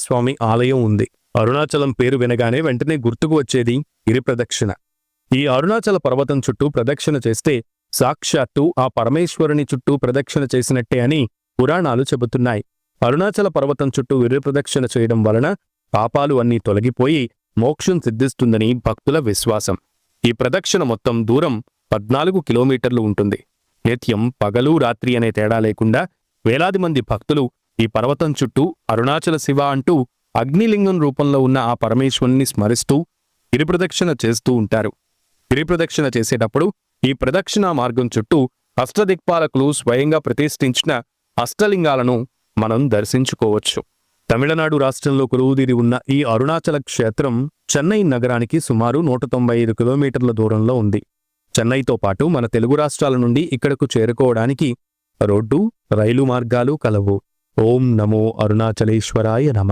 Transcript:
స్వామి ఆలయం ఉంది. అరుణాచలం పేరు వినగానే వెంటనే గుర్తుకు వచ్చేది గిరి ప్రదక్షిణ. ఈ అరుణాచల పర్వతం చుట్టూ ప్రదక్షిణ చేస్తే సాక్షాత్తు ఆ పరమేశ్వరుని చుట్టూ ప్రదక్షిణ చేసినట్టే అని పురాణాలు చెబుతున్నాయి. అరుణాచల పర్వతం చుట్టూ గిరి ప్రదక్షిణ చేయడం వలన పాపాలు అన్నీ తొలగిపోయి మోక్షం సిద్ధిస్తుందని భక్తుల విశ్వాసం. ఈ ప్రదక్షిణ మొత్తం దూరం 14 కిలోమీటర్లు ఉంటుంది. నిత్యం పగలు రాత్రి అనే తేడా లేకుండా వేలాది మంది భక్తులు ఈ పర్వతం చుట్టూ అరుణాచల శివ అంటూ అగ్నిలింగం రూపంలో ఉన్న ఆ పరమేశ్వరుని స్మరిస్తూ గిరిప్రదక్షిణ చేస్తూ ఉంటారు. గిరిప్రదక్షిణ చేసేటప్పుడు ఈ ప్రదక్షిణా మార్గం చుట్టూ అష్టదిక్పాలకులు స్వయంగా ప్రతిష్ఠించిన అష్టలింగాలను మనం దర్శించుకోవచ్చు. తమిళనాడు రాష్ట్రంలో కొలువుదీరి ఉన్న ఈ అరుణాచల క్షేత్రం చెన్నై నగరానికి సుమారు 195 కిలోమీటర్ల దూరంలో ఉంది. చెన్నైతో పాటు మన తెలుగు రాష్ట్రాల నుండి ఇక్కడకు చేరుకోవడానికి రోడ్డు, రైలు మార్గాలు కలవు. ఓం నమో అరుణాచలేశ్వరాయ నమః.